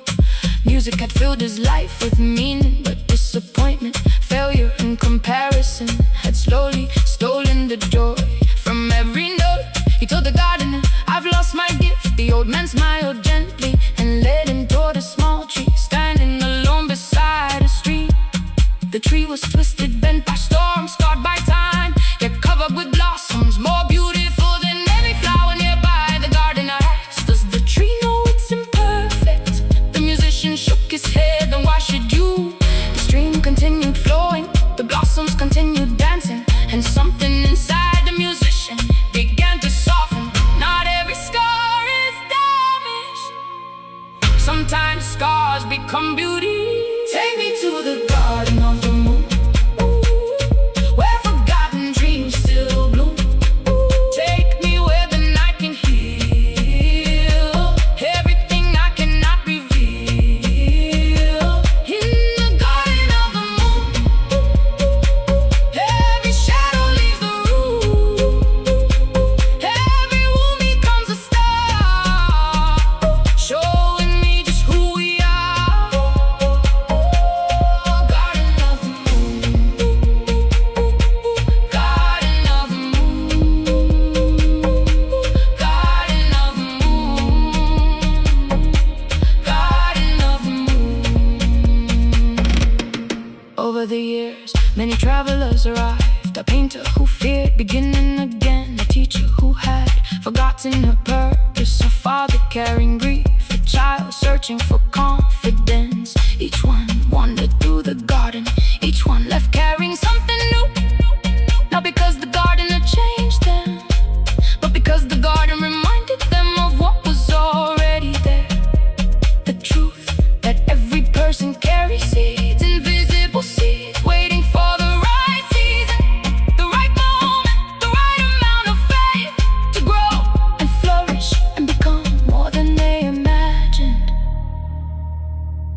music had filled his life with meaning, but disappointment, failure, and comparison had slowly stolen the joy from every note. He told the gardener, "I've lost my gift." The old man smiled gently and led him toward a small tree, standing alone beside a stream. The tree was twisted, bent by storm, scarred by time, yet covered with blossoms more beautiful than any flower nearby. The gardener asked, "Does the tree know it's imperfect?" The musician shook his head. "Then why should you?" The stream continued flowing, the blossoms continued dancing, and something inside the musician began to soften. Not every scar is damaged, sometimes scars become beauty. Take me to the garden of the moon, where forgotten dreams still bloom. Take me where the night can heal everything I cannot reveal. In the garden of the moon, every shadow leaves the room, every wound becomes a star, showing me just who we are. Over the years, many travelers arrived. A painter who feared beginning again, a teacher who had forgotten her purpose, a father carrying grief, a child searching for confidence. Each one wandered through the garden, each one left carrying something new. Not because the gardener changed them, but because the garden reminded them of what was already there. The truth that every person carries seeds, invisible seeds, waiting for the right season, the right moment, the right amount of faith to grow and flourish and become more than they imagined.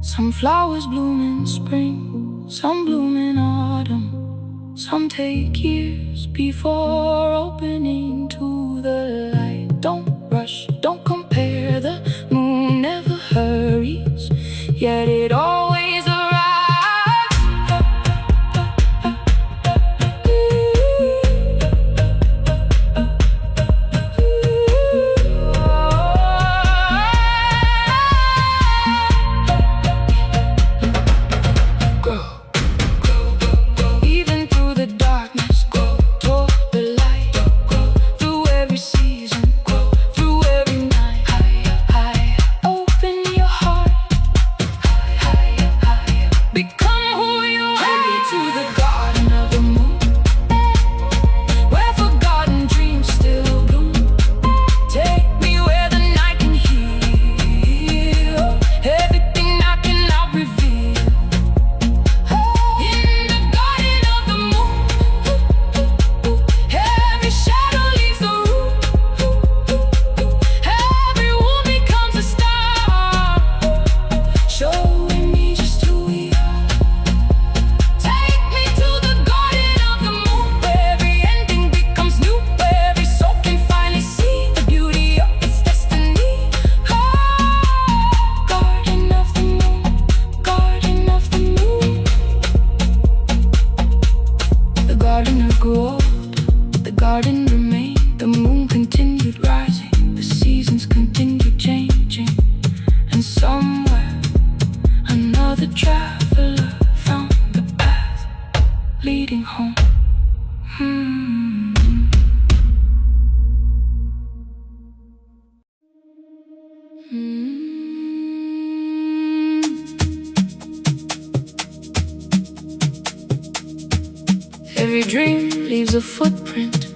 Some flowers bloom in spring, some bloom in autumn, some take years before opening to the light. Don't rush, don't compare, the moon never hurries, yet it always arrives. Leading home. Every dream leaves a footprint,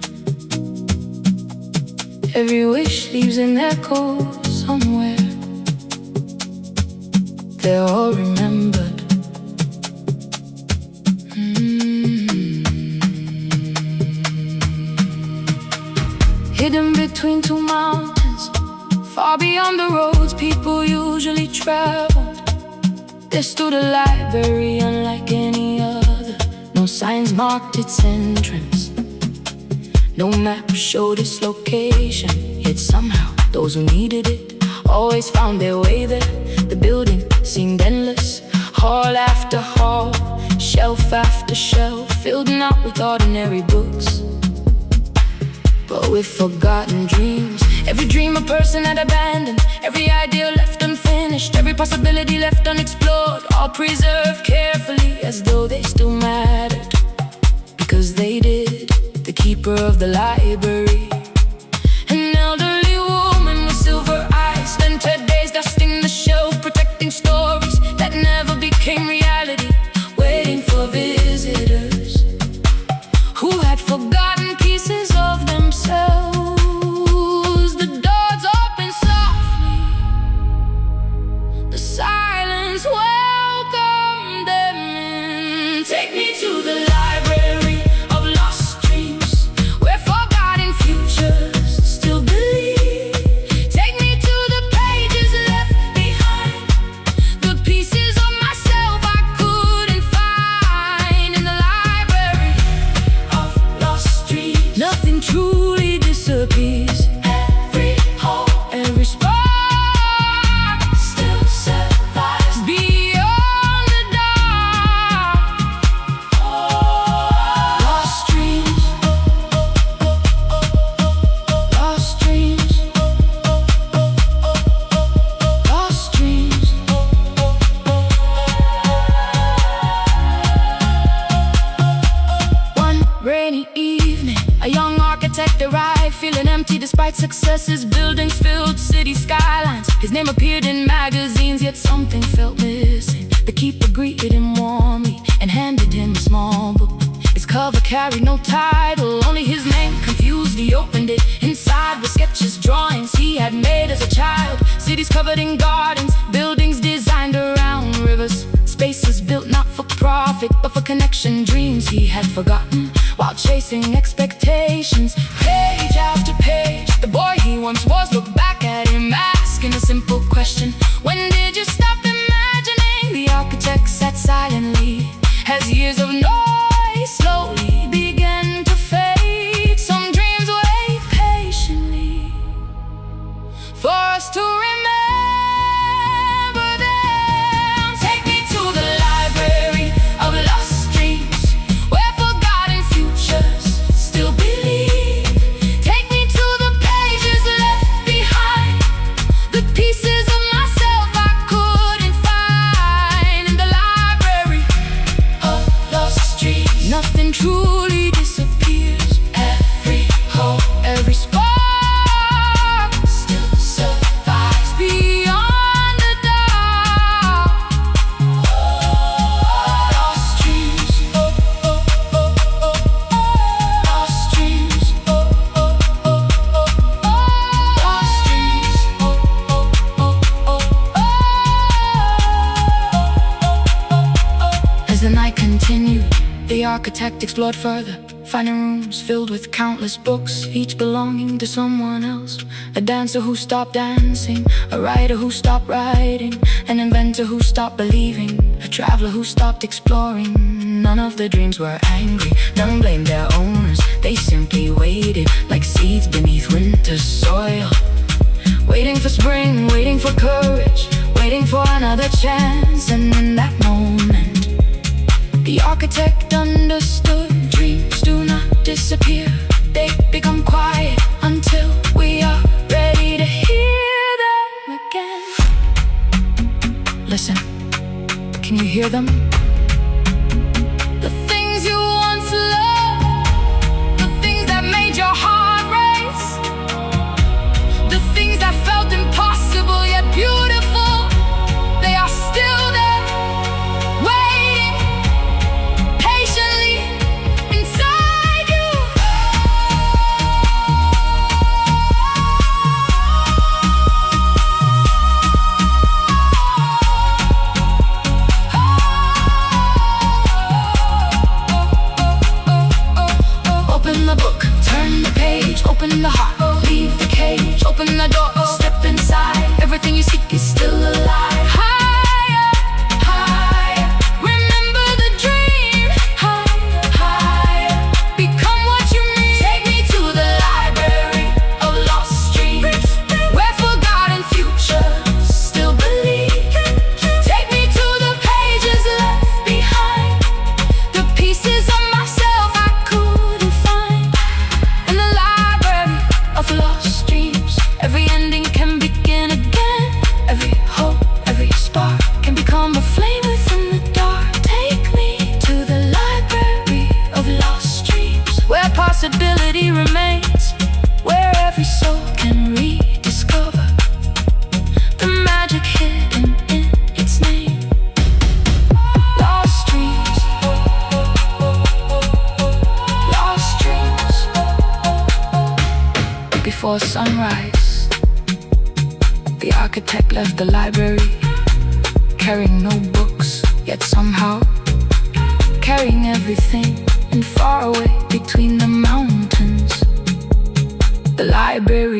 every wish leaves an echo somewhere. They're all remembered. Hidden between two mountains, far beyond the roads people usually traveled, there stood a library unlike any other. No signs marked its entrance, no map showed its location. Yet somehow those who needed it always found their way there. The building seemed endless, hall after hall, shelf after shelf, filled not with ordinary books, but with forgotten dreams. Every dream a person had abandoned, every idea left unfinished, every possibility left unexplored, all preserved carefully as though they still mattered, because they did. The keeper of the library, an elderly woman with silver eyes, spent her days dusting the shelf, protecting stories that never became reality, waiting for visitors who had forgotten pieces of themselves. The doors open softly, the silence welcomed them in. Take me to the library of lost dreams, where forgotten empty despite successes. Buildings filled city skylines. His name appeared in magazines, yet something felt missing. The keeper greeted him warmly and handed him a small book. Its cover carried no title, only his name confused. He opened it. Inside were sketches, drawings he had made as a child. Cities covered in gardens, buildings designed around rivers. Spaces built not for profit, but for connection. Dreams he had forgotten while chasing expectations. Page after page, the boy he once was looked back at him, asking a simple question: when did you stop imagining? The architect sat silently as years of noise slowly began to fade. Some dreams wait patiently for us to remember. Nothing truly disappears. Every hope, every spark still survives beyond the dark. Lost dreams, lost dreams, lost dreams. As the night continued, the architect explored further, finding rooms filled with countless books, each belonging to someone else. A dancer who stopped dancing, a writer who stopped writing, an inventor who stopped believing, a traveler who stopped exploring. None of the dreams were angry, none blamed their owners. They simply waited like seeds beneath winter soil, waiting for spring, waiting for courage, waiting for another chance. And in that moment, the architect understood. Dreams do not disappear, they become quiet until we are ready to hear them again. Listen, can you hear them? The things you once loved, the things that made your heart race, the things that felt impossible yet beautiful, they are still there, waiting patiently inside you. Open the book, turn the page, open the heart, leave the cage, open the door, step inside. Everything you seek is still alive. Higher, higher, remember the dream. Higher, higher, become what you mean. Take me to the library of lost dreams, where forgotten futures still believe. Take me to the pages left behind, the pieces of myself I couldn't find. In the library of lost dreams, every ending can begin again. Every hope, every spark can become a flame within the dark. Take me to the library of lost dreams, where possibility remains, where every soul can rediscover the magic hidden in its name. Lost dreams, lost dreams. Before sunrise, the architect left the library, carrying no books, yet somehow carrying everything. And far away between the mountains, the library